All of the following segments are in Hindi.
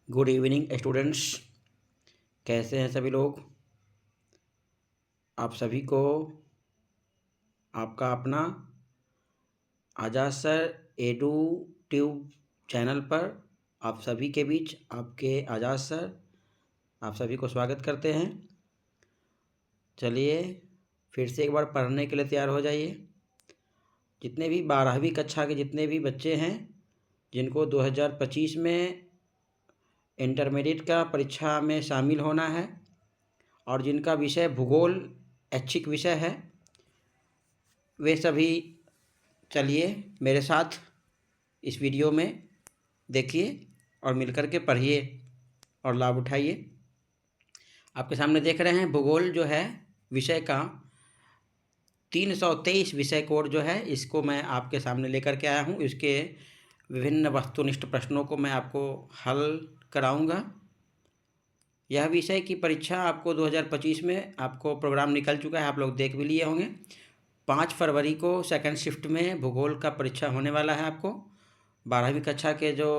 गुड इवनिंग स्टूडेंट्स, कैसे हैं सभी लोग। आप सभी को आपका अपना आजाद सर एडू ट्यूब चैनल पर आप सभी के बीच आपके आजाद सर आप सभी को स्वागत करते हैं। चलिए फिर से एक बार पढ़ने के लिए तैयार हो जाइए। जितने भी 12वीं कक्षा के जितने भी बच्चे हैं जिनको 2025 में इंटरमीडिएट का परीक्षा में शामिल होना है और जिनका विषय भूगोल ऐच्छिक विषय है, वे सभी चलिए मेरे साथ इस वीडियो में देखिए और मिलकर के पढ़िए और लाभ उठाइए। आपके सामने देख रहे हैं भूगोल जो है विषय का 323 विषय कोड जो है, इसको मैं आपके सामने लेकर के आया हूँ। इसके विभिन्न वस्तुनिष्ठ प्रश्नों को मैं आपको हल कराऊंगा। यह विषय की परीक्षा आपको 2025 में आपको प्रोग्राम निकल चुका है, आप लोग देख भी लिए होंगे। 5 फरवरी को सेकंड शिफ्ट में भूगोल का परीक्षा होने वाला है। आपको 12वीं कक्षा के जो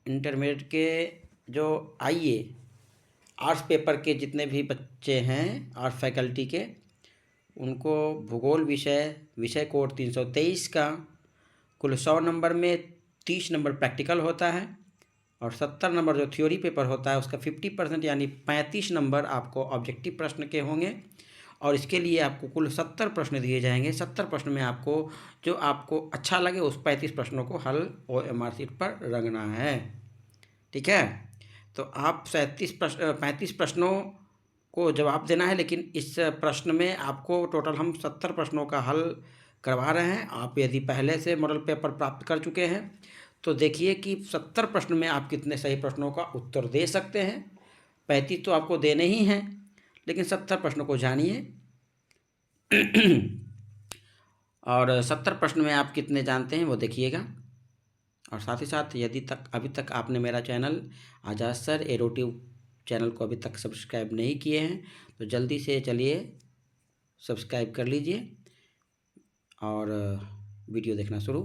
इंटरमीडिएट के जो आईए आर्ट्स पेपर के जितने भी बच्चे हैं आर्ट्स फैकल्टी के, उनको भूगोल विषय कोड 323 का कुल 100 नंबर में 30 नंबर प्रैक्टिकल होता है और 70 नंबर जो थ्योरी पेपर होता है उसका 50% यानी 35 नंबर आपको ऑब्जेक्टिव प्रश्न के होंगे। और इसके लिए आपको कुल 70 प्रश्न दिए जाएंगे। 70 प्रश्न में आपको जो आपको अच्छा लगे उस 35 प्रश्नों को हल OMR शीट पर रंगना है। ठीक है, तो आप 35 प्रश्नों को जवाब देना है, लेकिन इस प्रश्न में आपको टोटल हम 70 प्रश्नों का हल करवा रहे हैं। आप यदि पहले से मॉडल पेपर प्राप्त कर चुके हैं तो देखिए कि 70 प्रश्न में आप कितने सही प्रश्नों का उत्तर दे सकते हैं। 35 तो आपको देने ही हैं, लेकिन 70 प्रश्नों को जानिए और 70 प्रश्न में आप कितने जानते हैं वो देखिएगा। और साथ ही साथ यदि अभी तक आपने मेरा चैनल आजाद सर एरोट्यूब चैनल को अभी तक सब्सक्राइब नहीं किए हैं तो जल्दी से चलिए सब्सक्राइब कर लीजिए और वीडियो देखना शुरू,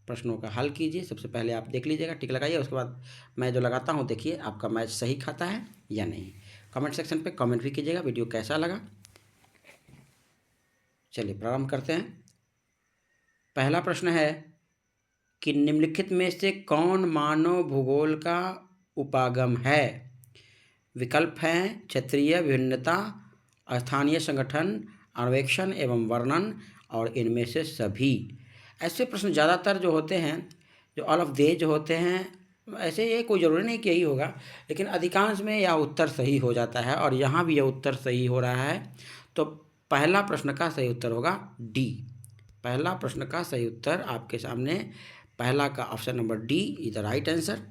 प्रश्नों का हल कीजिए। सबसे पहले आप देख लीजिएगा, टिक लगाइए। उसके बाद मैं जो लगाता हूँ देखिए आपका मैच सही खाता है या नहीं। कमेंट सेक्शन पे कमेंट भी कीजिएगा वीडियो कैसा लगा। चलिए प्रारंभ करते हैं। पहला प्रश्न है कि निम्नलिखित में से कौन मानव भूगोल का उपागम है। विकल्प हैं क्षेत्रीय विभिन्नता, स्थानीय संगठन, अन्वेषण एवं वर्णन और इनमें से सभी। ऐसे प्रश्न ज़्यादातर जो होते हैं जो ऑल ऑफ दे जो होते हैं, ऐसे ये कोई ज़रूरी नहीं कि यही होगा, लेकिन अधिकांश में यह उत्तर सही हो जाता है और यहाँ भी यह उत्तर सही हो रहा है। तो पहला प्रश्न का सही उत्तर होगा डी। पहला प्रश्न का सही उत्तर आपके सामने पहला का option number D is the right answer.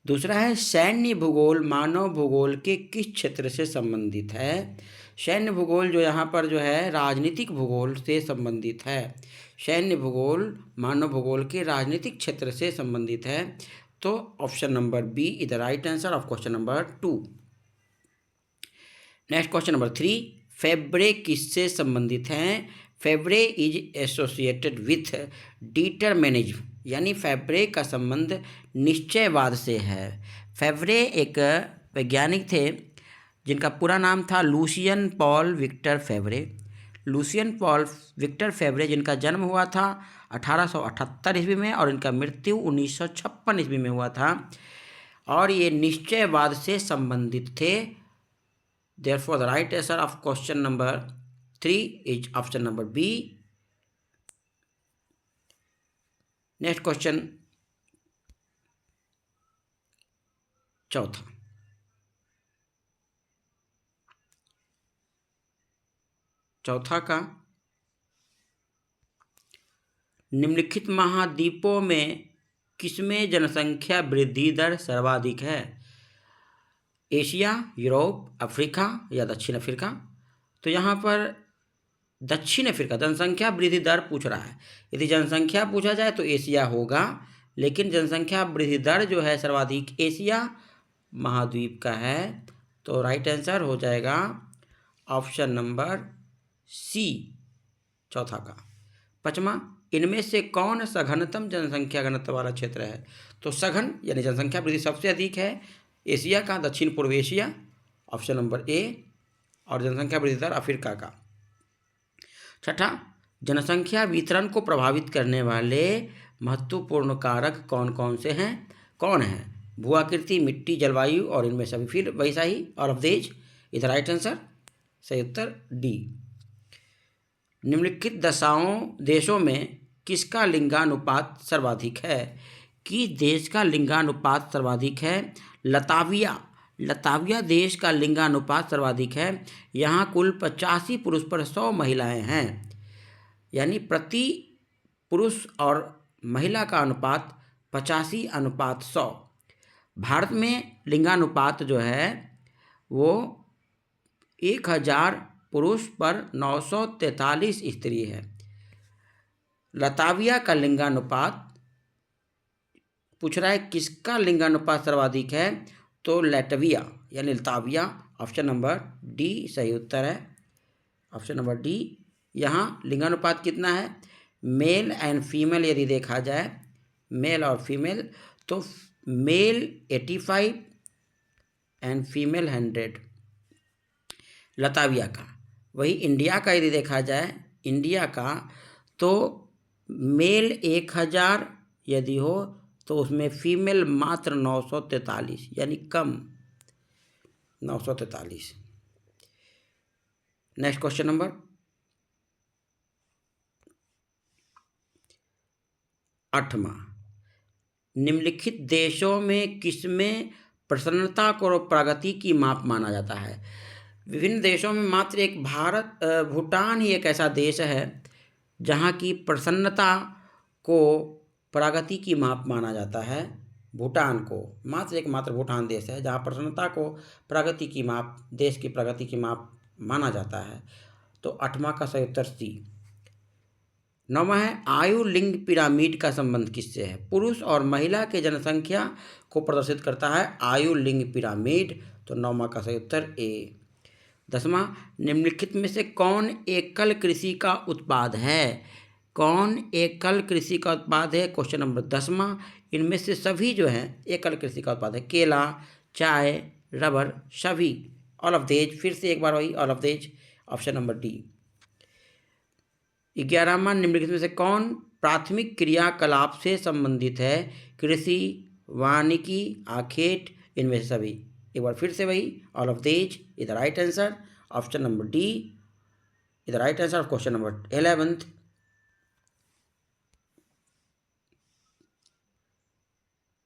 दूसरा है सैन्य भूगोल मानव भूगोल के किस क्षेत्र से संबंधित है। सैन्य भूगोल जो यहाँ पर जो है राजनीतिक भूगोल से संबंधित है। सैन्य भूगोल मानव भूगोल के राजनीतिक क्षेत्र से संबंधित है। तो option number B is the right answer of question number 2। Next question number 3, Febvre किससे संबंधित हैं। Febvre is associated with determinism, यानी फेब्रे का संबंध निश्चयवाद से है। फेब्रे एक वैज्ञानिक थे जिनका पूरा नाम था Lucien Paul Victor Febvre. Lucien Paul Victor Febvre जिनका जन्म हुआ था 1878 ईस्वी में और इनका मृत्यु 1956 ईस्वी में हुआ था और ये निश्चयवाद से संबंधित थे। Therefore, the right answer of question number 3 is option number B. Next question, चौथा। चौथा का निम्नलिखित महाद्वीपों में किसमें जनसंख्या वृद्धि दर सर्वाधिक है। एशिया, यूरोप, अफ्रीका या दक्षिण अफ्रीका। तो यहाँ पर दक्षिण अफ्रीका जनसंख्या वृद्धि दर पूछ रहा है। यदि जनसंख्या पूछा जाए तो एशिया होगा, लेकिन जनसंख्या वृद्धि दर जो है सर्वाधिक एशिया महाद्वीप का है। तो राइट आंसर हो जाएगा ऑप्शन नंबर सी, चौथा का। पाँचवा, इनमें से कौन सघनतम जनसंख्या घनत्व वाला क्षेत्र है? तो सघन यानी जनसंख्या वृद्धि सबसे अधिक है एशिया का, दक्षिण पूर्व एशिया, ऑप्शन नंबर ए, और जनसंख्या वृद्धि दर अफ्रीका का। छठा, जनसंख्या वितरण को प्रभावित करने वाले महत्वपूर्ण कारक कौन कौन से हैं? कौन है? भूआकृति, मिट्टी, जलवायु और इनमें सभी। फिर वैसा ही all of these is the right answer. सही उत्तर डी। निम्नलिखित देशों में किसका लिंगानुपात सर्वाधिक है? किस देश का लिंगानुपात सर्वाधिक है? लताविया देश का लिंगानुपात सर्वाधिक है। यहाँ कुल 85 पुरुष पर 100 महिलाएं हैं, यानी प्रति पुरुष और महिला का अनुपात 85:100। भारत में लिंगानुपात जो है वो 1000 पुरुष पर 943 स्त्री है। लताविया का लिंगानुपात पूछ रहा है किसका लिंगानुपात सर्वाधिक है? तो लैटविया यानी लताविया, ऑप्शन नंबर डी सही उत्तर है। Option number D. यहाँ लिंगानुपात कितना है? मेल एंड फीमेल यदि देखा जाए, मेल और फीमेल, तो मेल 85 एंड फीमेल 100 लताविया का। वही इंडिया का यदि देखा जाए, इंडिया का तो मेल 1000 यदि हो तो उसमें फीमेल मात्र 943, यानी कम 943। नेक्स्ट क्वेश्चन नंबर 8वां। निम्नलिखित देशों में किसमें प्रसन्नता को प्रगति की माप माना जाता है? विभिन्न देशों में मात्र एक भूटान ही एक ऐसा देश है जहाँ की प्रसन्नता को प्रगति की माप माना जाता है। भूटान को मात्र भूटान देश है जहाँ प्रसन्नता को प्रगति की माप, देश की प्रगति की माप माना जाता है। तो 8वां का सही उत्तर सी। 9वां है आयु लिंग पिरामिड का संबंध किससे है? पुरुष और महिला के जनसंख्या को प्रदर्शित करता है आयु लिंग पिरामिड। तो 9वां का सही उत्तर ए। 10वां, निम्नलिखित में से कौन एकल कृषि का उत्पाद है? कौन एकल कृषि का उत्पाद है? क्वेश्चन नंबर 10वां। इनमें से सभी जो हैं एकल कृषि का उत्पाद है। केला, चाय, रबर, सभी, ऑल ऑफ देज। फिर से एक बार वही ऑल ऑफ देज, ऑप्शन नंबर डी। 11वां, निम्नलिखित में से कौन प्राथमिक क्रियाकलाप से संबंधित है? कृषि, वानिकी, आखेट, इनमें से सभी। एक बार फिर से वही ऑल ऑफ देज is the right answer. Option number D is the right answer of question number 11th।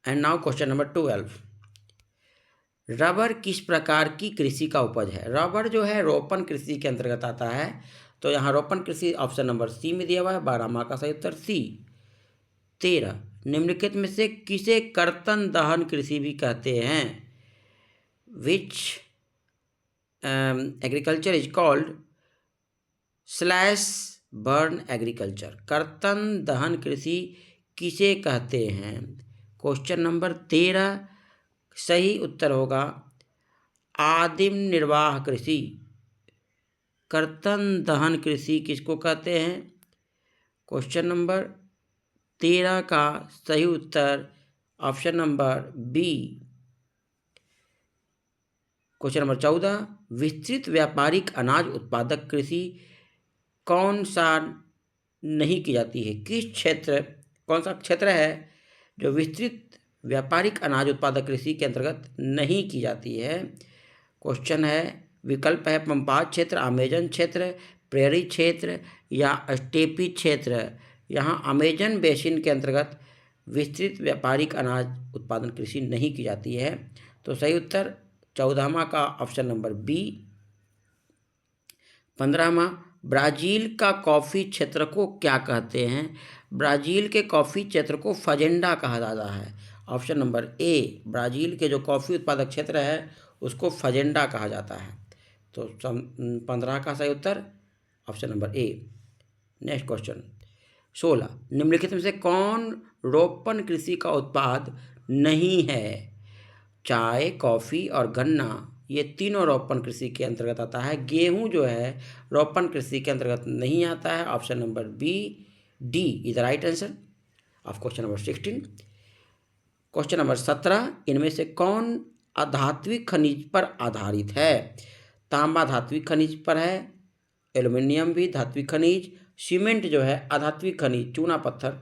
And now question number 12। Rubber किस प्रकार की कृषि का उपज है? रबर जो है रोपण कृषि के अंतर्गत आता है। तो यहाँ रोपण कृषि ऑप्शन नंबर सी में दिया हुआ है। 12वां का सही उत्तर सी। 13, निम्नलिखित में से किसे कर्तन दहन कृषि भी कहते हैं? Which agriculture is called slash burn agriculture? कर्तन दहन कृषि किसे कहते हैं? क्वेश्चन नंबर 13 सही उत्तर होगा आदिम निर्वाह कृषि। कर्तन दहन कृषि किसको कहते हैं? क्वेश्चन नंबर 13 का सही उत्तर option number B. Question number 14, विस्तृत व्यापारिक अनाज उत्पादक कृषि कौन सा नहीं की जाती है? कौन सा क्षेत्र है जो विस्तृत व्यापारिक अनाज उत्पादक कृषि के अंतर्गत नहीं की जाती है? क्वेश्चन है, विकल्प है पंपाज क्षेत्र, अमेजन क्षेत्र, प्रेरी क्षेत्र या स्टेपी क्षेत्र। यहाँ अमेजन बेसिन के अंतर्गत विस्तृत व्यापारिक अनाज उत्पादन कृषि नहीं की जाती है। तो सही उत्तर 14वां का ऑप्शन नंबर बी। 15वां, ब्राज़ील का कॉफ़ी क्षेत्र को क्या कहते हैं? ब्राज़ील के कॉफ़ी क्षेत्र को फजेंडा कहा जाता है। ऑप्शन नंबर ए, ब्राज़ील के जो कॉफ़ी उत्पादक क्षेत्र है उसको फजेंडा कहा जाता है। तो 15 का सही उत्तर option number A. Next question 16, निम्नलिखित में से कौन रोपण कृषि का उत्पाद नहीं है? चाय, कॉफ़ी और गन्ना ये तीनों रोपण कृषि के अंतर्गत आता है। गेहूं जो है रोपण कृषि के अंतर्गत नहीं आता है। Option number B D is the right answer of question number 16। Question number 17, इनमें से कौन अधात्विक खनिज पर आधारित है? तांबा धात्विक खनिज पर है, एल्युमिनियम भी धात्विक खनिज, सीमेंट जो है अधात्विक खनिज चूना पत्थर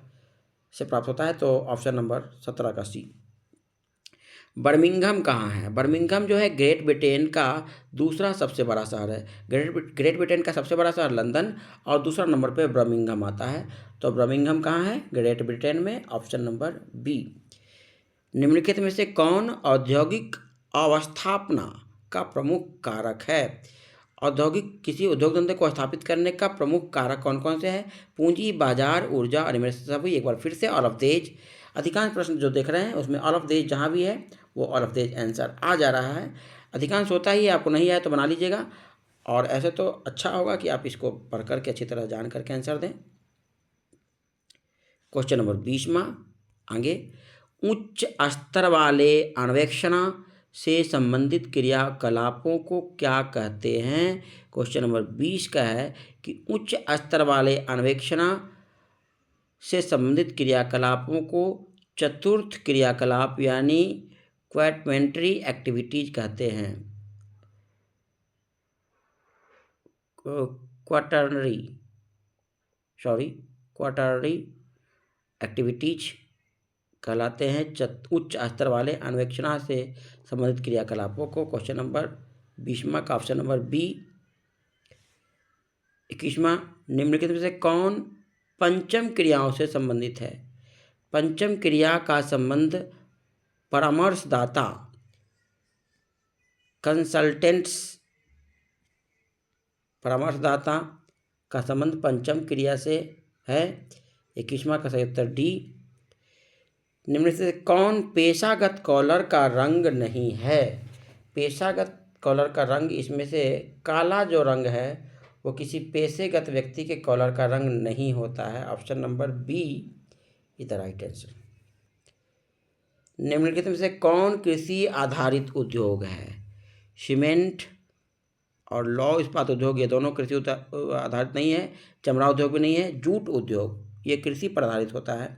से प्राप्त होता है। तो ऑप्शन नंबर 17 का सी। बर्मिंघम कहाँ है? बर्मिंघम जो है ग्रेट ब्रिटेन का दूसरा सबसे बड़ा शहर है। ग्रेट ब्रिटेन का सबसे बड़ा शहर लंदन और दूसरा नंबर पे बर्मिंघम आता है। तो बर्मिंघम कहाँ है? ग्रेट ब्रिटेन में, ऑप्शन नंबर बी। निम्नलिखित में से कौन औद्योगिक अवस्थापना का प्रमुख कारक है? औद्योगिक किसी उद्योग धंधे को स्थापित करने का प्रमुख कारक कौन कौन से हैं? पूंजी, बाजार, ऊर्जा और सभी। एक बार फिर से ऑल ऑफ देज। अधिकांश प्रश्न जो देख रहे हैं उसमें ऑल ऑफ देज जहाँ भी है वो ऑल ऑफ देज आंसर आ जा रहा है। अधिकांश होता ही है, आपको नहीं आया तो बना लीजिएगा। और ऐसे तो अच्छा होगा कि आप इसको पढ़ करके अच्छी तरह जान करके आंसर दें। क्वेश्चन नंबर 20वां आगे, उच्च स्तर वाले अन्वेषण से संबंधित क्रियाकलापों को क्या कहते हैं? क्वेश्चन नंबर 20 का है कि उच्च स्तर वाले अन्वेषण से संबंधित क्रियाकलापों को चतुर्थ क्रियाकलाप यानी क्वाड्रेंटरी एक्टिविटीज कहते हैं। क्वाटरनरी एक्टिविटीज कहलाते हैं उच्च स्तर वाले अन्वेषण से संबंधित क्रियाकलापों को। क्वेश्चन नंबर 20वां का ऑप्शन नंबर बी। 21वां, निम्नलिखित में से कौन पंचम क्रियाओं से संबंधित है? पंचम क्रिया का संबंध परामर्शदाता कंसल्टेंट्स, परामर्शदाता का संबंध पंचम क्रिया से है। 21वां का सही उत्तर डी। निम्न से कौन पेशागत कॉलर का रंग नहीं है? पेशागत कॉलर का रंग, इसमें से काला जो रंग है वो किसी पेशेगत व्यक्ति के कॉलर का रंग नहीं होता है। Option number B is the right answer. निम्नलिखित में से कौन कृषि आधारित उद्योग है? सीमेंट और लौह इस्पात उद्योग ये दोनों कृषि आधारित नहीं है। चमड़ा उद्योग भी नहीं है। जूट उद्योग ये कृषि पर आधारित होता है।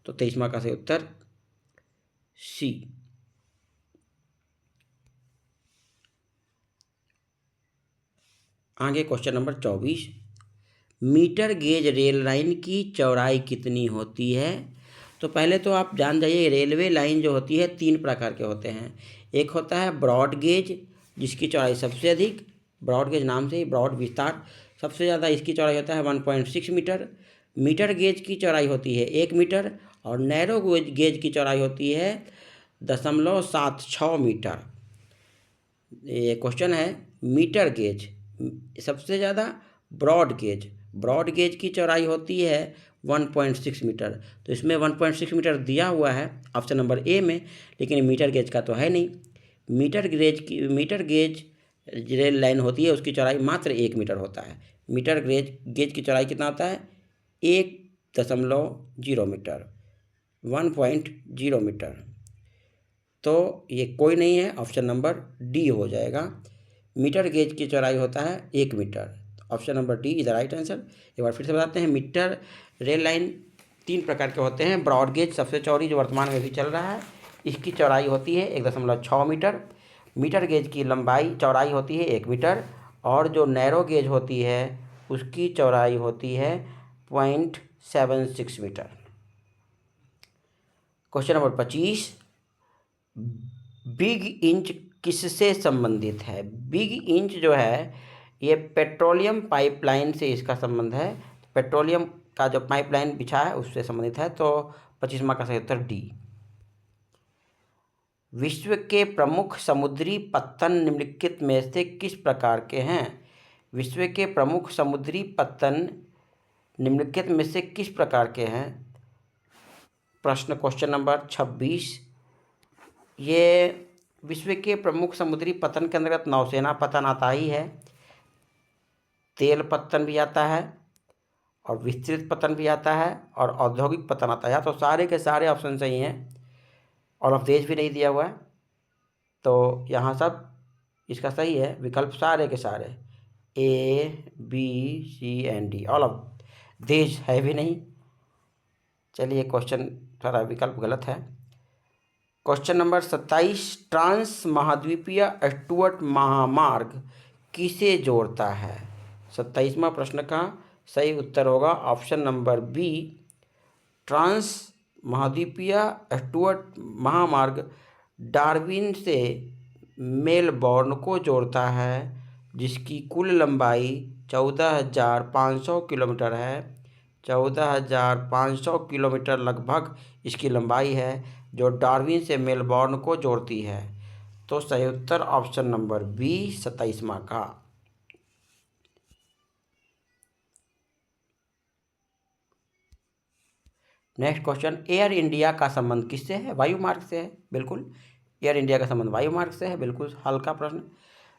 तो 23वां का सही उत्तर सी। आगे question number 24, metre gauge rail line की चौड़ाई कितनी होती है? तो पहले तो आप जान जाइए रेलवे लाइन जो होती है 3 प्रकार के होते हैं। एक होता है ब्रॉड गेज जिसकी चौड़ाई सबसे अधिक, ब्रॉड गेज नाम से ही ब्रॉड विस्तार, सबसे ज़्यादा इसकी चौड़ाई होता है 1.6 मीटर। मीटर गेज की चौड़ाई होती है 1 मीटर और नैरो गेज की चौड़ाई होती है 0.76 मीटर। ये क्वेश्चन है मीटर गेज सबसे ज़्यादा, ब्रॉड गेज की चौड़ाई होती है 1.6 मीटर। तो इसमें 1.6 मीटर दिया हुआ है ऑप्शन नंबर ए में, लेकिन मीटर गेज का तो है नहीं। मीटर गेज रेल लाइन होती है उसकी चौड़ाई मात्र 1 मीटर होता है। मीटर गेज की चौड़ाई कितना होता है? 1.0 मीटर, 1.0 मीटर। तो ये कोई नहीं है, ऑप्शन नंबर डी हो जाएगा। मीटर गेज की चौड़ाई होता है 1 metre. Option number D is the right answer. एक बार फिर से बताते हैं, मीटर रेल लाइन 3 प्रकार के होते हैं। ब्रॉड गेज सबसे चौड़ी जो वर्तमान में भी चल रहा है, इसकी चौड़ाई होती है 1.6 मीटर। मीटर गेज की चौड़ाई होती है 1 मीटर और जो नैरो गेज होती है उसकी चौड़ाई होती है 0.76 metre. Question number 25, big inch किससे संबंधित है? बिग इंच जो है ये पेट्रोलियम पाइपलाइन से इसका संबंध है। पेट्रोलियम का जो पाइपलाइन बिछा है उससे संबंधित है। तो 25वां का सही उत्तर डी। विश्व के प्रमुख समुद्री पत्तन निम्नलिखित में से किस प्रकार के हैं? विश्व के प्रमुख समुद्री पत्तन निम्नलिखित में से किस प्रकार के हैं? प्रश्न क्वेश्चन नंबर 26। ये विश्व के प्रमुख समुद्री पतन के अंतर्गत नौसेना पतन आता ही है, तेल पतन भी आता है और विस्तृत पतन भी आता है और औद्योगिक पतन आता है। तो सारे के सारे ऑप्शन सही हैं, ऑल ऑफ देश भी नहीं दिया हुआ है। तो यहाँ सब इसका सही है विकल्प सारे के सारे, A, B, C and D। All of देश है भी नहीं, चलिए क्वेश्चन थोड़ा विकल्प गलत है। क्वेश्चन नंबर 27, ट्रांस महाद्वीपीय स्टुअर्ट महामार्ग किसे जोड़ता है? 27वां प्रश्न का सही उत्तर होगा ऑप्शन नंबर बी, ट्रांस महाद्वीपीय स्टुअर्ट महामार्ग डार्विन से मेलबोर्न को जोड़ता है, जिसकी कुल लंबाई 14,500 किलोमीटर है। 14,500 किलोमीटर लगभग इसकी लंबाई है, जो डार्विन से मेलबोर्न को जोड़ती है। तो सही उत्तर ऑप्शन नंबर बी 27वां का। नेक्स्ट क्वेश्चन, एयर इंडिया का संबंध किससे है? वायु मार्ग से है, बिल्कुल। एयर इंडिया का संबंध वायु मार्ग से है, बिल्कुल हल्का प्रश्न।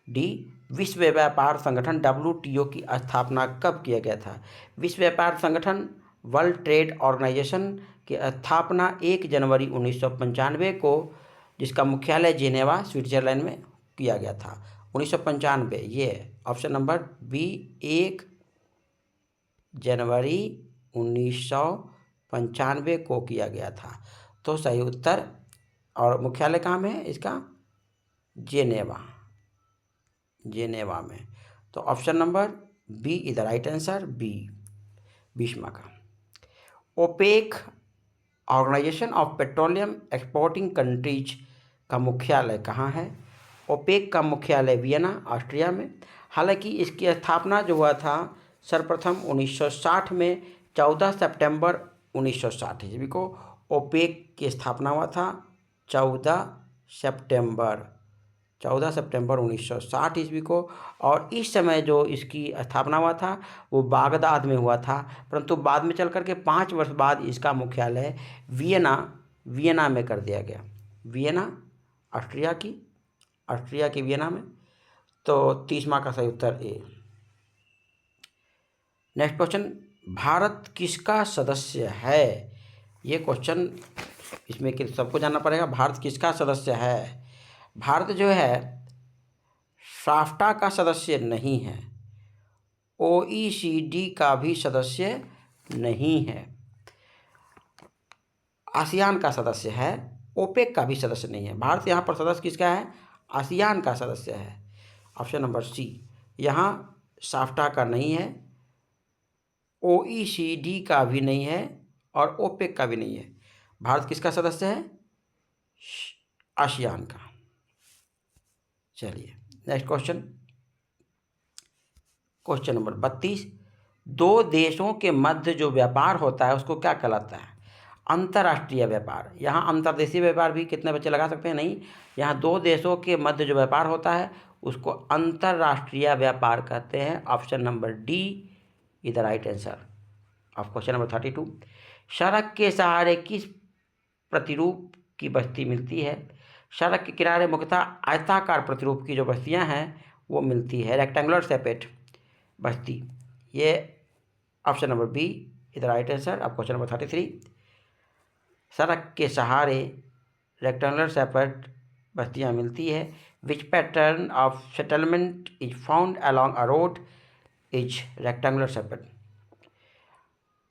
डी, विश्व व्यापार संगठन WTO की स्थापना कब किया गया था? विश्व व्यापार संगठन वर्ल्ड ट्रेड ऑर्गेनाइजेशन की स्थापना 1 जनवरी 1995 को, जिसका मुख्यालय जेनेवा स्विट्जरलैंड में किया गया था। 1995, ये ऑप्शन नंबर बी 1 जनवरी 1995 को किया गया था। तो सही उत्तर, और मुख्यालय कहाँ में है इसका? जेनेवा में। तो option number B is the right answer, B 20वां का। OPEC organisation of petroleum exporting countries का मुख्यालय कहाँ है? ओपेक का मुख्यालय वियना, ऑस्ट्रिया में। हालांकि इसकी स्थापना जो हुआ था सर्वप्रथम 1960 में, 14 सितंबर 1960 ईस्वी को ओपेक की स्थापना हुआ था। 14 सितंबर 1960 ईस्वी को। और इस समय जो इसकी स्थापना हुआ था वो बागदाद में हुआ था, परंतु बाद में चल करके 5 वर्ष बाद इसका मुख्यालय वियना में कर दिया गया। वियना, ऑस्ट्रिया की वियना में। तो 30वां का सही उत्तर ए। नेक्स्ट क्वेश्चन, भारत किसका सदस्य है? ये क्वेश्चन इसमें कि सबको जानना पड़ेगा, भारत किसका सदस्य है? भारत जो है साफ्टा का सदस्य नहीं है, OECD का भी सदस्य नहीं है, आसियान का सदस्य है, ओपेक का भी सदस्य नहीं है। भारत यहाँ पर सदस्य किसका है? आसियान का सदस्य है, ऑप्शन नंबर सी। यहाँ साफ्टा का नहीं है, OECD का भी नहीं है और ओपेक का भी नहीं है। भारत किसका सदस्य है? आसियान का। चलिए नेक्स्ट क्वेश्चन नंबर 32, दो देशों के मध्य जो व्यापार होता है उसको क्या कहलाता है? अंतर्राष्ट्रीय व्यापार। यहाँ अंतर्देशीय व्यापार भी कितने बच्चे लगा सकते हैं? नहीं, यहाँ दो देशों के मध्य जो व्यापार होता है उसको अंतर्राष्ट्रीय व्यापार कहते हैं। Option number D is the right answer of question number 32। सड़क के सहारे किस प्रतिरूप की बस्ती मिलती है? सड़क के किनारे मुख्यतः आयताकार प्रतिरूप की जो बस्तियां हैं वो मिलती है, रेक्टेंगुलर शेपेड बस्ती। ये option number B is the right answer of question number 33। सड़क के सहारे रेक्टेंगुलर शेपेड बस्तियां मिलती है। Which pattern of settlement is found along a road is rectangular shaped.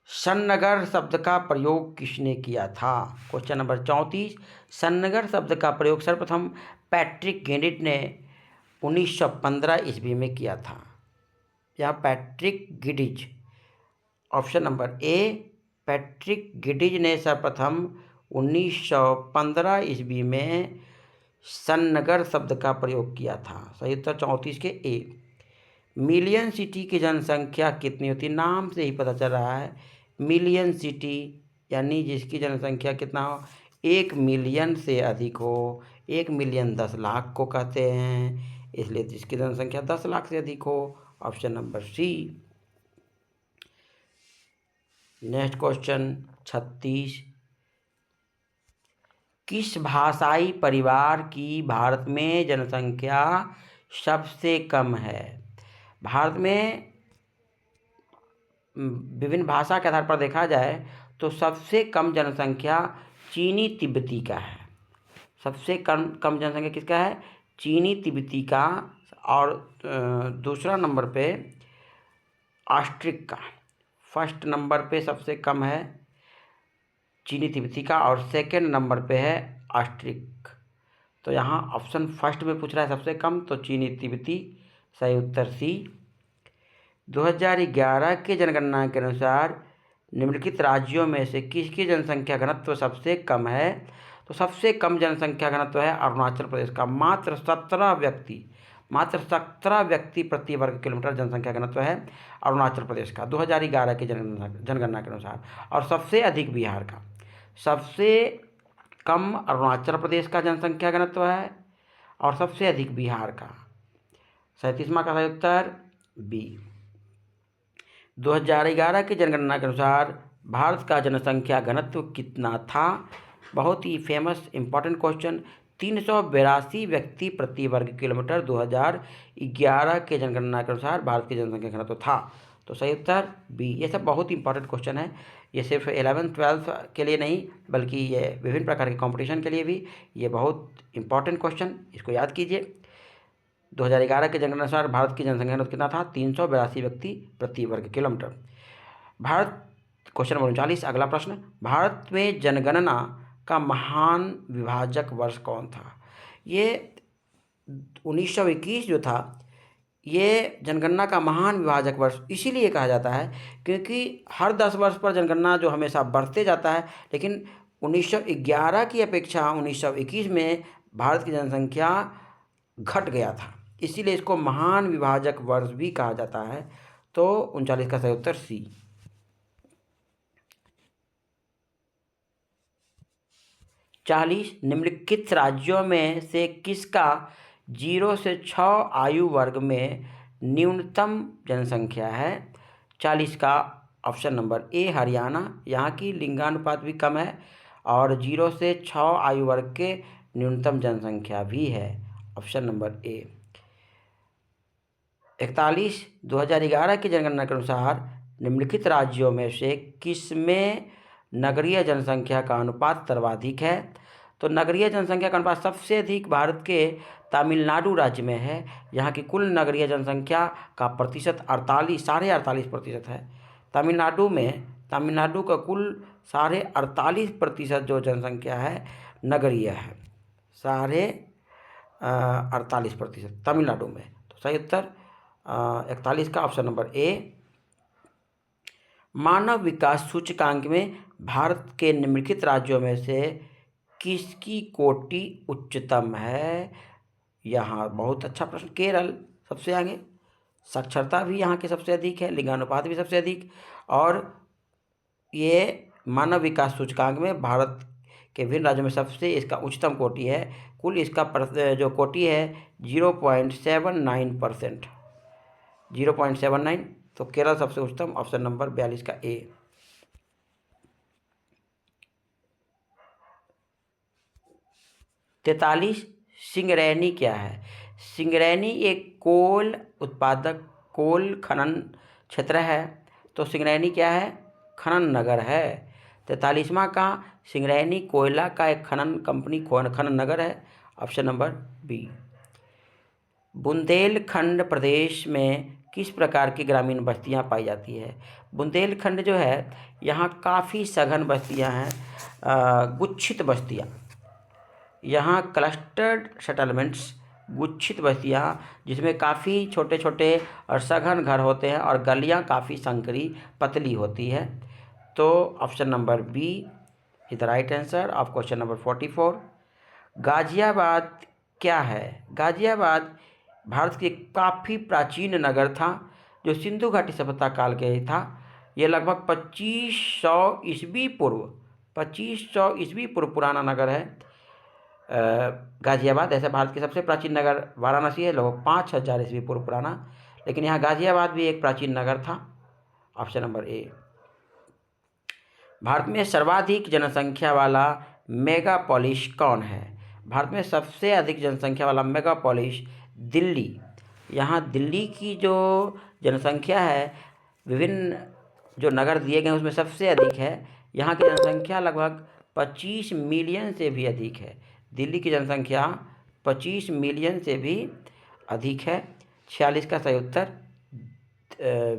सन्नगर शब्द का प्रयोग किसने किया था? क्वेश्चन नंबर 34, सन्नगर शब्द का प्रयोग सर्वप्रथम पैट्रिक गेडिज ने 1915 ईस्वी में किया था। यह Patrick Geddes, option number A, Patrick Geddes ने सर्वप्रथम 1915 ईस्वी में सन्नगर शब्द का प्रयोग किया था। सही उत्तर 34 के ए। मिलियन सिटी की जनसंख्या कितनी होती है? नाम से ही पता चल रहा है, मिलियन सिटी यानी जिसकी जनसंख्या कितना हो, 1 मिलियन से अधिक हो। 1 मिलियन 10 लाख को कहते हैं, इसलिए जिसकी जनसंख्या 10 लाख से अधिक हो, option number C. Next question 36, किस भाषाई परिवार की भारत में जनसंख्या सबसे कम है? भारत में विभिन्न भाषा के आधार पर देखा जाए तो सबसे कम जनसंख्या चीनी तिब्बती का है। सबसे कम जनसंख्या किसका है? चीनी तिब्बती का। और दूसरा नंबर पे ऑस्ट्रिक का। फर्स्ट नंबर पे सबसे कम है चीनी तिब्बती का, और सेकेंड नंबर पे है ऑस्ट्रिक। तो यहाँ ऑप्शन फर्स्ट में पूछ रहा है सबसे कम, तो चीनी तिब्बती, सही उत्तर सी। 2011 के जनगणना के अनुसार निम्नलिखित राज्यों में से किसकी जनसंख्या घनत्व सबसे कम है? तो सबसे कम जनसंख्या घनत्व है अरुणाचल प्रदेश का, मात्र 17 व्यक्ति प्रति वर्ग किलोमीटर जनसंख्या घनत्व है अरुणाचल प्रदेश का 2011 की जनगणना के अनुसार। और सबसे अधिक बिहार का। सबसे कम अरुणाचल प्रदेश का जनसंख्या घनत्व है और सबसे अधिक बिहार का। 37वां का सही उत्तर बी। 2011 की जनगणना के अनुसार भारत का जनसंख्या घनत्व कितना था? बहुत ही फेमस इंपॉर्टेंट क्वेश्चन। 382 व्यक्ति प्रति वर्ग किलोमीटर 2011 के जनगणना के अनुसार भारत की जनसंख्या घनत्व था। तो सही उत्तर बी। ये सब बहुत ही इंपॉर्टेंट क्वेश्चन है। ये सिर्फ 11th-12th के लिए नहीं, बल्कि ये विभिन्न प्रकार के कंपटीशन के लिए भी ये बहुत इंपॉर्टेंट क्वेश्चन, इसको याद कीजिए। 2011 के जनगणना अनुसार भारत की जनसंख्या घनत्व कितना था? 382 व्यक्ति प्रति वर्ग किलोमीटर। भारत, क्वेश्चन नंबर 39, अगला प्रश्न। भारत में जनगणना का महान विभाजक वर्ष कौन था? ये 1921 जो था, ये जनगणना का महान विभाजक वर्ष इसीलिए कहा जाता है क्योंकि हर 10 वर्ष पर जनगणना जो हमेशा बढ़ते जाता है, लेकिन 1911 की अपेक्षा 1921 में भारत की जनसंख्या घट गया था, इसीलिए इसको महान विभाजक वर्ष भी कहा जाता है। तो 39 का सही उत्तर सी। 40, निम्नलिखित राज्यों में से किसका 0 से 6 आयु वर्ग में न्यूनतम जनसंख्या है? 40 का ऑप्शन नंबर ए हरियाणा, यहाँ की लिंगानुपात भी कम है और 0 से 6 आयु वर्ग के न्यूनतम जनसंख्या भी है, ऑप्शन नंबर ए। 41, 2011 की जनगणना के अनुसार निम्नलिखित राज्यों में से किसमें नगरीय जनसंख्या का अनुपात सर्वाधिक है? तो नगरीय जनसंख्या का अनुपात सबसे अधिक भारत के तमिलनाडु राज्य में है। यहाँ की कुल नगरीय जनसंख्या का प्रतिशत 48.5% है। तमिलनाडु का कुल 48.5% जो जनसंख्या है नगरीय है, 48.5% तमिलनाडु में। तो सही उत्तर 41 का ऑप्शन नंबर ए। मानव विकास सूचकांक में भारत के निम्नलिखित राज्यों में से किसकी कोटि उच्चतम है? यहाँ बहुत अच्छा प्रश्न। केरल सबसे आगे, साक्षरता भी यहाँ की सबसे अधिक है, लिंगानुपात भी सबसे अधिक, और ये मानव विकास सूचकांक में भारत के विभिन्न राज्यों में सबसे इसका उच्चतम कोटि है। कुल इसका जो कोटि है 0.79%, 0.79। तो केरल सबसे उच्चतम, ऑप्शन नंबर 42 का ए। 43, सिंगरैनी क्या है? सिंगरैनी एक कोल उत्पादक कोल खनन क्षेत्र है। तो सिंगरैनी क्या है? खनन नगर है। 43वां का सिंगरैनी कोयला का एक खनन कंपनी खनन नगर है, ऑप्शन नंबर बी। बुंदेलखंड प्रदेश में किस प्रकार की ग्रामीण बस्तियां पाई जाती है? बुंदेलखंड जो है यहाँ काफ़ी सघन बस्तियां हैं, गुच्छित बस्तियां, यहाँ क्लस्टर्ड सेटलमेंट्स, गुच्छित बस्तियाँ जिसमें काफ़ी छोटे छोटे और सघन घर होते हैं और गलियाँ काफ़ी संकरी पतली होती है। तो option number B is the right answer of question number 44। Ghaziabad क्या है? गाजियाबाद भारत के काफ़ी प्राचीन नगर था जो सिंधु घाटी सभ्यता काल के था। ये लगभग 2500 ईस्वी पूर्व पुराना नगर है गाजियाबाद। ऐसे भारत के सबसे प्राचीन नगर वाराणसी है, लगभग 5000 ईस्वी पूर्व पुराना, लेकिन यहाँ गाजियाबाद भी एक प्राचीन नगर था, ऑप्शन नंबर ए। भारत में सर्वाधिक जनसंख्या वाला मेगापोलिस कौन है? भारत में सबसे अधिक जनसंख्या वाला मेगापोलिस दिल्ली। यहाँ दिल्ली की जो जनसंख्या है, विभिन्न जो नगर दिए गए उसमें सबसे अधिक है। यहाँ की जनसंख्या लगभग 25 मिलियन से भी अधिक है। दिल्ली की जनसंख्या 25 मिलियन से भी अधिक है। 46 का सही उत्तर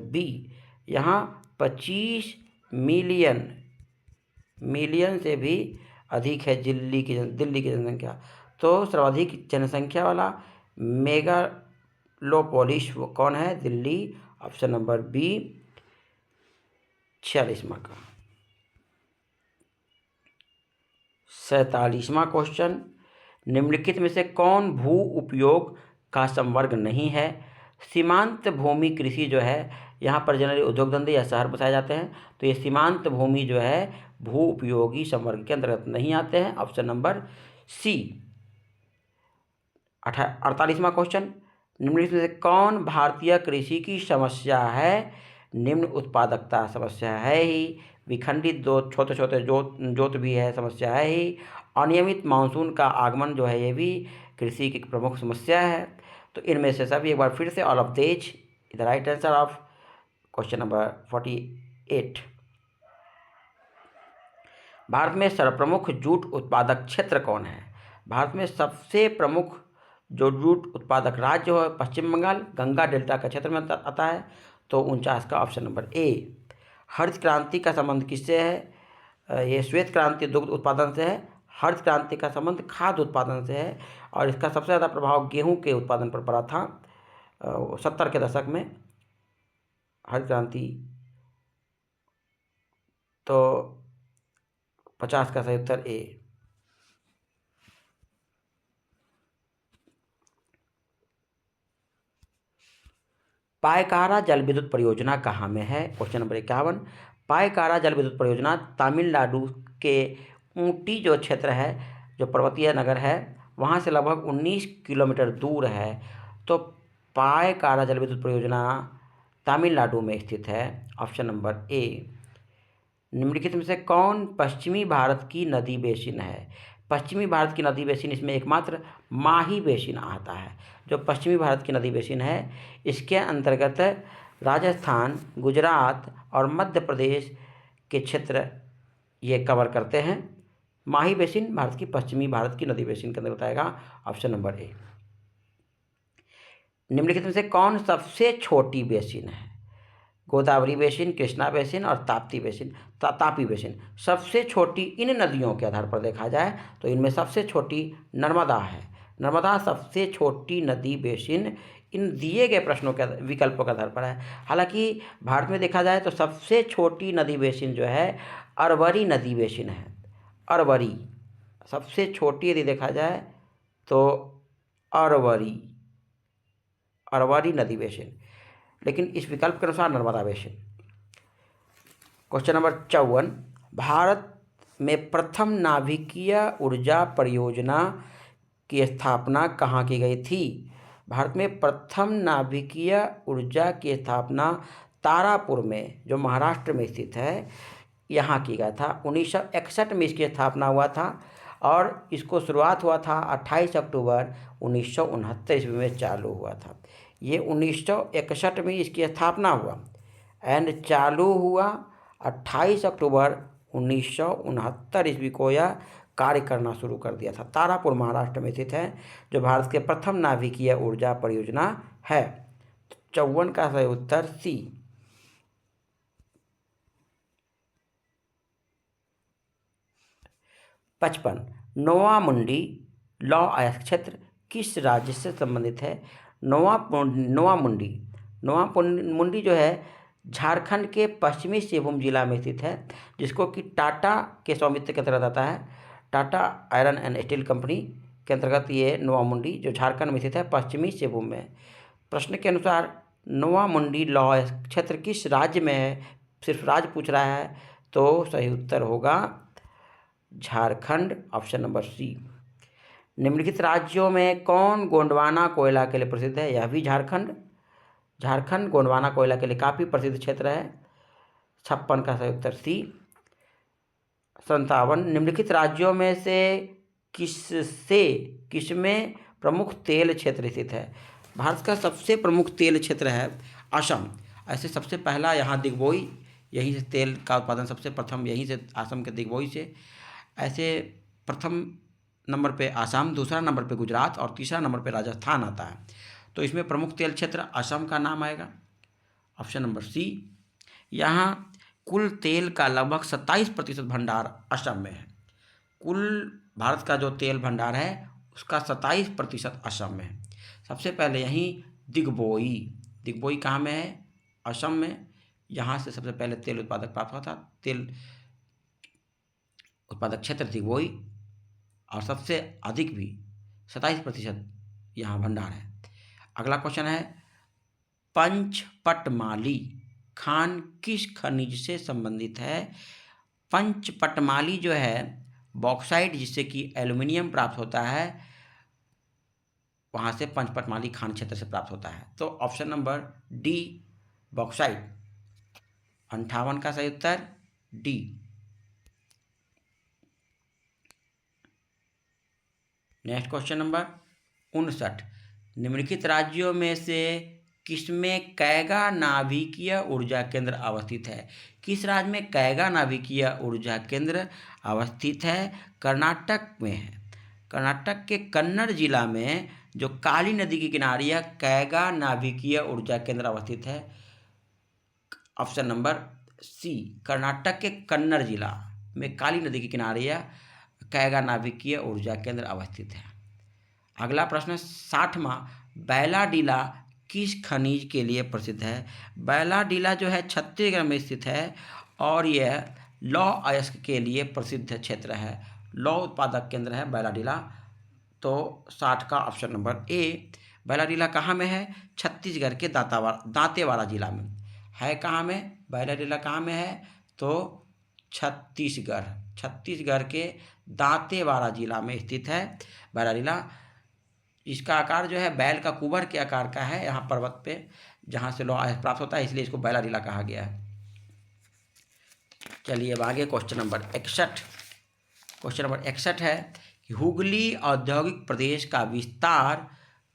बी। यहाँ 25 मिलियन मिलियन से भी अधिक है दिल्ली की जनसंख्या। तो सर्वाधिक जनसंख्या वाला मेगालोपोलिस वो कौन है? दिल्ली। ऑप्शन नंबर बी 46वां का। 47वां क्वेश्चन, निम्नलिखित में से कौन भू उपयोग का संवर्ग नहीं है? सीमांत भूमि कृषि जो है, यहाँ पर जनरली उद्योग धंधे या शहर बसाए जाते हैं, तो ये सीमांत भूमि जो है भू उपयोगी संवर्ग के अंतर्गत नहीं आते हैं। Option number C. 48वां क्वेश्चन, निम्नलिखित में से कौन भारतीय कृषि की समस्या है? निम्न उत्पादकता समस्या है ही, विखंडित छोटे छोटे जोत भी है समस्या है ही, अनियमित मानसून का आगमन जो है ये भी कृषि की प्रमुख समस्या है। तो इनमें से सभी एक बार फिर से all of these is the right answer of question number 48। Bharat में सर्वप्रमुख जूट उत्पादक क्षेत्र कौन है? भारत में सबसे प्रमुख जो जूट उत्पादक राज्य है पश्चिम बंगाल, गंगा डेल्टा का क्षेत्र में आता है। तो 49 का ऑप्शन नंबर ए। हरित क्रांति का संबंध किससे है? ये श्वेत क्रांति दुग्ध उत्पादन से है। हरित क्रांति का संबंध खाद्य उत्पादन से है और इसका सबसे ज़्यादा प्रभाव गेहूं के उत्पादन पर पड़ा था 70 के दशक में। हरित क्रांति तो 50 का सही उत्तर ए। पायकारा जल विद्युत परियोजना कहाँ में है? Question number 51। पायकारा जल विद्युत परियोजना तमिलनाडु के ऊटी जो क्षेत्र है, जो पर्वतीय नगर है, वहाँ से लगभग 19 किलोमीटर दूर है। तो पायकारा जल विद्युत परियोजना तमिलनाडु में स्थित है। ऑप्शन नंबर ए। निम्नलिखित में से कौन पश्चिमी भारत की नदी बेसिन है? पश्चिमी भारत की नदी बेसिन, इसमें एकमात्र माही बेसिन आता है। जो पश्चिमी भारत की नदी बेसिन है इसके अंतर्गत राजस्थान, गुजरात और मध्य प्रदेश के क्षेत्र ये कवर करते हैं। माही बेसिन भारत की पश्चिमी भारत की नदी बेसिन के अंतर्गत आएगा। ऑप्शन नंबर ए। निम्नलिखित में से कौन सबसे छोटी बेसिन है? गोदावरी बेसिन, कृष्णा बेसिन और ताप्ती बेसिन, तापी बेसिन। सबसे छोटी इन नदियों के आधार पर देखा जाए तो इनमें सबसे छोटी नर्मदा है। नर्मदा सबसे छोटी नदी बेसिन इन दिए गए प्रश्नों के विकल्पों के आधार पर है। हालांकि भारत में देखा जाए तो सबसे छोटी नदी बेसिन जो है अरवरी नदी बेसिन है। अरवरी सबसे छोटी यदि देखा जाए तो अरवरी नदी बेसिन, लेकिन इस विकल्प के अनुसार Narmada basin. Question number 54। Bharat में प्रथम नाभिकीय ऊर्जा परियोजना की स्थापना कहाँ की गई थी? भारत में प्रथम नाभिकीय ऊर्जा की स्थापना तारापुर में, जो महाराष्ट्र में स्थित है, यहाँ की गया था। 1961 में इसकी स्थापना हुआ था और इसको शुरुआत हुआ था 28 अक्टूबर 1969 ईस्वी में चालू हुआ था। ये 1961 में इसकी स्थापना हुआ एंड चालू हुआ 28 अक्टूबर 1969 ईस्वी को यह कार्य करना शुरू कर दिया था। तारापुर महाराष्ट्र में स्थित है, जो भारत के प्रथम नाभिकीय ऊर्जा परियोजना है। 54 का सही उत्तर सी। 55। नोवा मुंडी लौ अयस्क क्षेत्र किस राज्य से संबंधित है? नोवा मुंडी जो है झारखंड के पश्चिमी सिंहभूम जिला में स्थित है, जिसको कि टाटा के स्वामित्व के अंतर्गत आता है। Tata iron and steel company के अंतर्गत ये नोवा मुंडी जो झारखंड में स्थित है पश्चिमी सिंहभूम में। प्रश्न के अनुसार नोवा मुंडी लौ अयस्क क्षेत्र किस राज्य में है? सिर्फ राज्य पूछ रहा है, तो सही उत्तर होगा झारखंड। ऑप्शन नंबर सी। निम्नलिखित राज्यों में कौन गोंडवाना कोयला के लिए प्रसिद्ध है? यह भी झारखंड गोंडवाना कोयला के लिए काफ़ी प्रसिद्ध क्षेत्र है। 56 का सही उत्तर सी। 57। निम्नलिखित राज्यों में से किसमें प्रमुख तेल क्षेत्र स्थित है? भारत का सबसे प्रमुख तेल क्षेत्र है असम। ऐसे सबसे पहला यहाँ दिग्बोई, यहीं से तेल का उत्पादन सबसे प्रथम यहीं से असम के दिग्बोई से। ऐसे प्रथम नंबर पे आसाम, दूसरा नंबर पे गुजरात और तीसरा नंबर पे राजस्थान आता है। तो इसमें प्रमुख तेल क्षेत्र असम का नाम आएगा। Option number C. यहाँ कुल तेल का लगभग 27% भंडार असम में है। कुल भारत का जो तेल भंडार है उसका 27% असम में है। सबसे पहले यहीं दिग्बोई, दिग्बोई कहाँ में है? असम में। यहाँ से सबसे पहले तेल उत्पादक प्राप्त हुआ था। तेल उत्पादक क्षेत्र दिग्बोई, और सबसे अधिक भी 27% यहाँ भंडार है। अगला क्वेश्चन है, पंचपटमाली खान किस खनिज से संबंधित है? पंचपटमाली जो है बॉक्साइट, जिससे कि एल्युमिनियम प्राप्त होता है, वहाँ से पंचपटमाली खान क्षेत्र से प्राप्त होता है। तो ऑप्शन नंबर डी बॉक्साइट, 58 का सही उत्तर डी। नेक्स्ट क्वेश्चन नंबर 59, निम्नलिखित राज्यों में से किसमें कैगा नाभिकीय ऊर्जा केंद्र अवस्थित है? किस राज्य में कैगा नाभिकीय ऊर्जा केंद्र अवस्थित है? कर्नाटक में है। कर्नाटक के कन्नड़ जिला में जो काली नदी के किनारे यह कैगा नाभिकीय ऊर्जा केंद्र अवस्थित है। ऑप्शन नंबर सी, कर्नाटक के कन्नड़ जिला में काली नदी के किनारे यह कैगा नाभिकीय ऊर्जा केंद्र अवस्थित है। अगला प्रश्न 60वां, बैलाडीला किस खनिज के लिए प्रसिद्ध है? बैलाडीला जो है छत्तीसगढ़ में स्थित है और यह लौह अयस्क के लिए प्रसिद्ध क्षेत्र है। लौह उत्पादक केंद्र है बैलाडीला। तो 60 का ऑप्शन नंबर ए। बैलाडीला कहाँ में है? छत्तीसगढ़ के दांतेवाड़ा जिला में है। कहाँ में? बैलाडीला कहाँ में है? तो छत्तीसगढ़, छत्तीसगढ़ के दांतेवाड़ा जिला में स्थित है बैलाडीला। इसका आकार जो है बैल का कुबर के आकार का है। यहाँ पर्वत पे जहाँ से लौह अयस्क प्राप्त होता है, इसलिए इसको बैलाडीला कहा गया है। चलिए अब आगे क्वेश्चन नंबर 61। क्वेश्चन नंबर 61 है कि हुगली औद्योगिक प्रदेश का विस्तार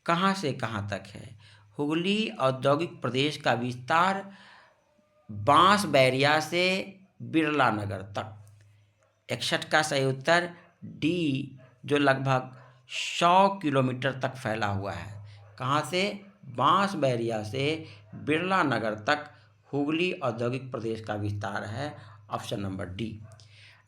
कहाँ से कहाँ तक है? हुगली औद्योगिक प्रदेश का विस्तार बांसबैरिया से बिरला नगर तक। 61 का सही उत्तर डी, जो लगभग 100 किलोमीटर तक फैला हुआ है। कहाँ से? बांसबैरिया से बिरला नगर तक हुगली औद्योगिक प्रदेश का विस्तार है। Option number D.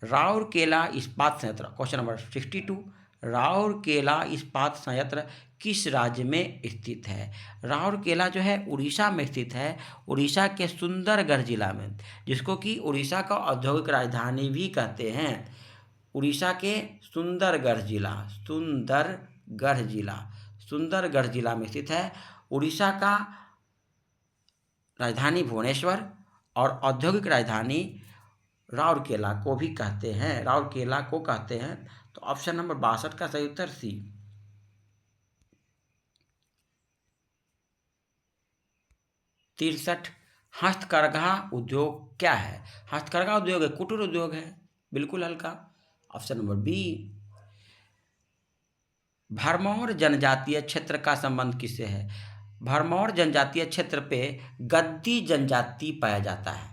राउरकेला इस्पात संयंत्र, क्वेश्चन नंबर 62, राउरकेला इस्पात संयंत्र किस राज्य में स्थित है? राउरकेला जो है उड़ीसा में स्थित है, उड़ीसा के सुंदरगढ़ जिला में, जिसको कि उड़ीसा का औद्योगिक राजधानी भी कहते हैं। उड़ीसा के सुंदरगढ़ जिला, सुंदरगढ़ जिला में स्थित है। उड़ीसा का राजधानी भुवनेश्वर और औद्योगिक राजधानी राउरकेला को भी कहते हैं, राउरकेला को कहते हैं। तो ऑप्शन नंबर 62 का सही उत्तर सी। 63, हस्तकरघा उद्योग क्या है? हस्तकरघा उद्योग है, कुटीर उद्योग है, बिल्कुल हल्का। Option number B. भरमौर जनजातीय क्षेत्र का संबंध किससे है? भरमौर जनजातीय क्षेत्र पे गद्दी जनजाति पाया जाता है।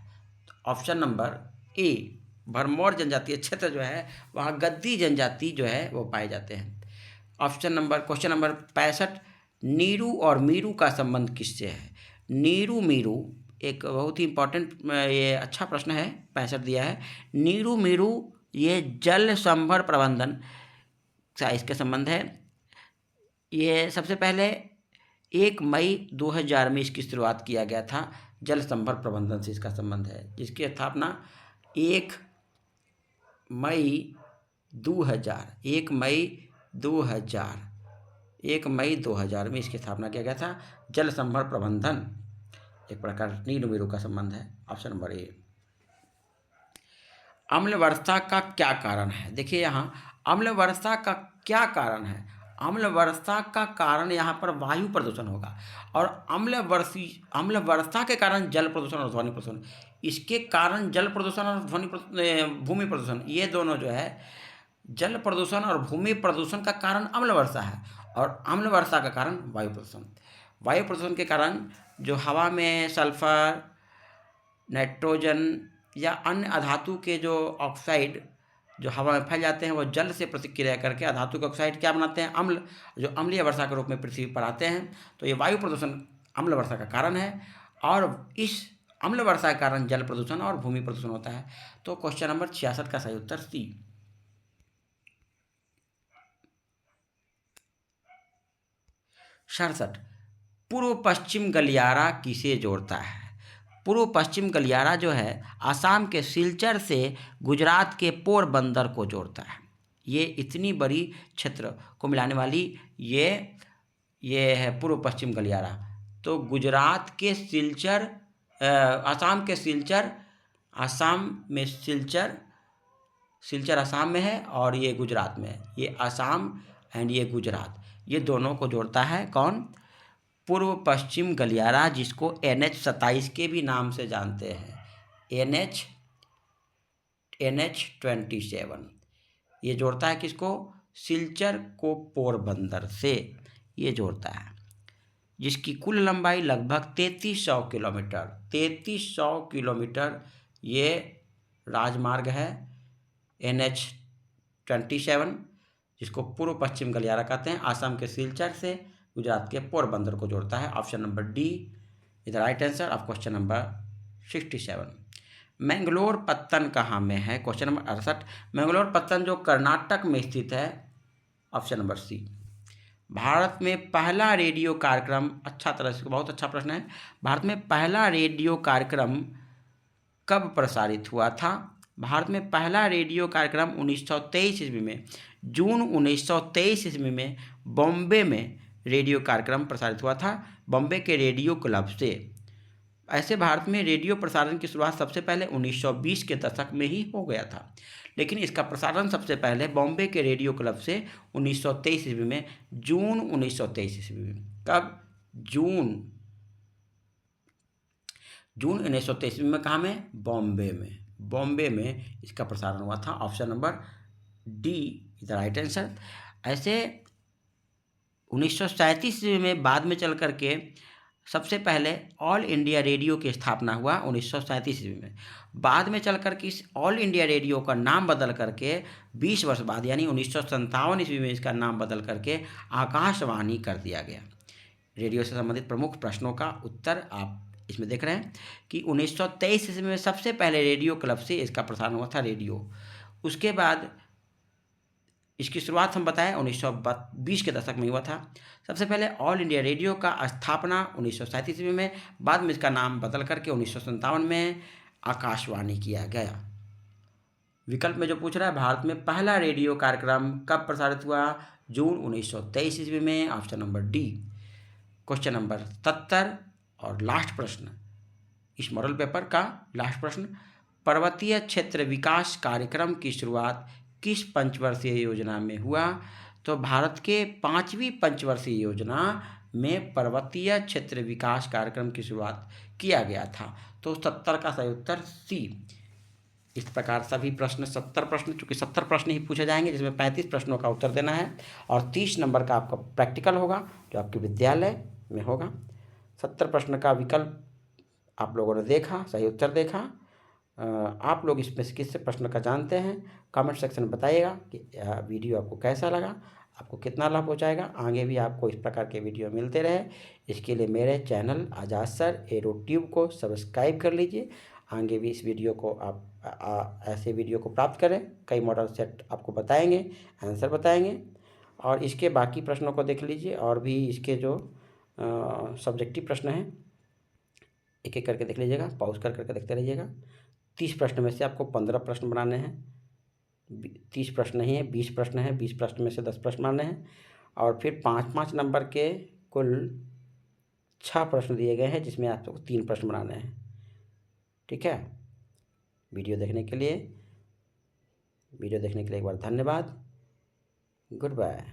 ऑप्शन नंबर ए, भरमौर जनजातीय क्षेत्र जो है वहाँ गद्दी जनजाति जो है वो पाए जाते हैं। Option number, question number 65, Neeru और मीरू का संबंध किससे है? नीरू मीरू एक बहुत ही इम्पोर्टेंट, ये अच्छा प्रश्न है, 65 दिया है। नीरू मीरू ये जल संभर प्रबंधन का इसके संबंध है। ये सबसे पहले 1 मई 2000 में इसकी शुरुआत किया गया था। जल संभर प्रबंधन से इसका संबंध है, जिसकी स्थापना 1 मई 2000 में इसकी स्थापना किया गया था। जल संभर प्रबंधन एक प्रकार नीरू मीरू का संबंध है। ऑप्शन नंबर ए। अम्ल वर्षा का क्या कारण है? देखिए यहाँ अम्ल वर्षा का क्या कारण है? अम्ल वर्षा का कारण यहाँ पर वायु प्रदूषण होगा, और अम्ल वर्षा के कारण जल प्रदूषण और ध्वनि प्रदूषण। इसके कारण जल प्रदूषण और भूमि प्रदूषण, ये दोनों जो है, जल प्रदूषण और भूमि प्रदूषण का कारण अम्ल वर्षा है, और अम्ल वर्षा का कारण वायु प्रदूषण। वायु प्रदूषण के कारण जो हवा में सल्फर, नाइट्रोजन या अन्य अधातु के जो ऑक्साइड जो हवा में फैल जाते हैं, वो जल से प्रतिक्रिया करके अधातु के ऑक्साइड क्या बनाते हैं? अम्ल, जो अम्लीय वर्षा के रूप में पृथ्वी पर आते हैं। तो ये वायु प्रदूषण अम्ल वर्षा का कारण है। और इस अम्ल वर्षा के कारण जल प्रदूषण और भूमि प्रदूषण होता है। तो क्वेश्चन नंबर 66 का सही उत्तर सी। 67 पूर्व पश्चिम गलियारा किसे जोड़ता है? पूर्व पश्चिम गलियारा जो है आसाम के सिलचर से गुजरात के पोरबंदर को जोड़ता है। ये इतनी बड़ी क्षेत्र को मिलाने वाली ये है पूर्व पश्चिम गलियारा। तो गुजरात के सिलचर, आसाम के सिलचर, आसाम में सिलचर आसाम में है और ये गुजरात में है। ये आसाम एंड ये गुजरात, ये दोनों को जोड़ता है कौन? पूर्व पश्चिम गलियारा, जिसको NH-27 के भी नाम से जानते हैं। NH-27 ये जोड़ता है किसको? सिलचर को पोरबंदर से ये जोड़ता है, जिसकी कुल लंबाई लगभग 3300 किलोमीटर 3300 किलोमीटर ये राजमार्ग है NH-27, जिसको पूर्व पश्चिम गलियारा कहते हैं। आसाम के सिलचर से गुजरात के पोरबंदर को जोड़ता है। Option number D is the right answer of question number 67। Mangalore पत्तन कहाँ में है? Question number 68। मैंगलोर पत्तन जो कर्नाटक में स्थित है। ऑप्शन नंबर सी। भारत में पहला रेडियो कार्यक्रम, अच्छा तरह से, बहुत अच्छा प्रश्न है। भारत में पहला रेडियो कार्यक्रम कब प्रसारित हुआ था? भारत में पहला रेडियो कार्यक्रम 1923 ईस्वी में, जून 1923 ईस्वी में बॉम्बे में रेडियो कार्यक्रम प्रसारित हुआ था, बॉम्बे के रेडियो क्लब से। ऐसे भारत में रेडियो प्रसारण की शुरुआत सबसे पहले 1920 के दशक में ही हो गया था, लेकिन इसका प्रसारण सबसे पहले बॉम्बे के रेडियो क्लब से 1923 ईस्वी में, जून 1923 ईस्वी में। कब? जून 1923 ईस्वी में। कहाँ में? बॉम्बे में इसका प्रसारण हुआ था। Option number D is the right answer. ऐसे 1937 ईस्वी में बाद में चल करके सबसे पहले ऑल इंडिया रेडियो की स्थापना हुआ 1937 ईस्वी में। बाद में चल करके इस ऑल इंडिया रेडियो का नाम बदल करके 20 वर्ष बाद यानी 1957 ईस्वी में इसका नाम बदल करके आकाशवाणी कर दिया गया। रेडियो से संबंधित प्रमुख प्रश्नों का उत्तर आप इसमें देख रहे हैं कि 1923 ईस्वी में सबसे पहले रेडियो क्लब से इसका प्रसारण हुआ था रेडियो। उसके बाद इसकी शुरुआत हम बताएं 1920 के दशक में हुआ था। सबसे पहले ऑल इंडिया रेडियो का स्थापना 1937 ईस्वी में, बाद में इसका नाम बदल करके 1957 में आकाशवाणी किया गया। विकल्प में जो पूछ रहा है, भारत में पहला रेडियो कार्यक्रम कब प्रसारित हुआ? जून 1923 ईस्वी में। Option number D. Question number 77 और लास्ट प्रश्न, इस मॉडल पेपर का लास्ट प्रश्न, पर्वतीय क्षेत्र विकास कार्यक्रम की शुरुआत किस पंचवर्षीय योजना में हुआ? तो भारत के 5वीं पंचवर्षीय योजना में पर्वतीय क्षेत्र विकास कार्यक्रम की शुरुआत किया गया था। तो 70 का सही उत्तर सी। इस प्रकार सभी प्रश्न 70 प्रश्न, चूँकि 70 प्रश्न ही पूछे जाएंगे, जिसमें 35 प्रश्नों का उत्तर देना है और 30 नंबर का आपका प्रैक्टिकल होगा जो आपके विद्यालय में होगा। 70 प्रश्न का विकल्प आप लोगों ने देखा, सही उत्तर देखा। आप लोग इसमें से किस प्रश्न का जानते हैं, कमेंट सेक्शन में बताइएगा कि वीडियो आपको कैसा लगा, आपको कितना लाभ पहुँचाएगा। आगे भी आपको इस प्रकार के वीडियो मिलते रहे, इसके लिए मेरे चैनल आजाद सर एरो ट्यूब को सब्सक्राइब कर लीजिए। आगे भी इस वीडियो को आप ऐसे वीडियो को प्राप्त करें। कई मॉडल सेट आपको बताएंगे, आंसर बताएंगे और इसके बाकी प्रश्नों को देख लीजिए। और भी इसके जो सब्जेक्टिव प्रश्न हैं एक एक करके देख लीजिएगा, पॉज कर करके देखते रहिएगा। 30 प्रश्न में से आपको 15 प्रश्न बनाने हैं। 30 प्रश्न नहीं है, 20 प्रश्न है। 20 प्रश्न में से 10 प्रश्न बनाने हैं और फिर 5-5 नंबर के कुल 6 प्रश्न दिए गए हैं, जिसमें आपको 3 प्रश्न बनाने हैं। ठीक है। वीडियो देखने के लिए एक बार धन्यवाद। Good bye.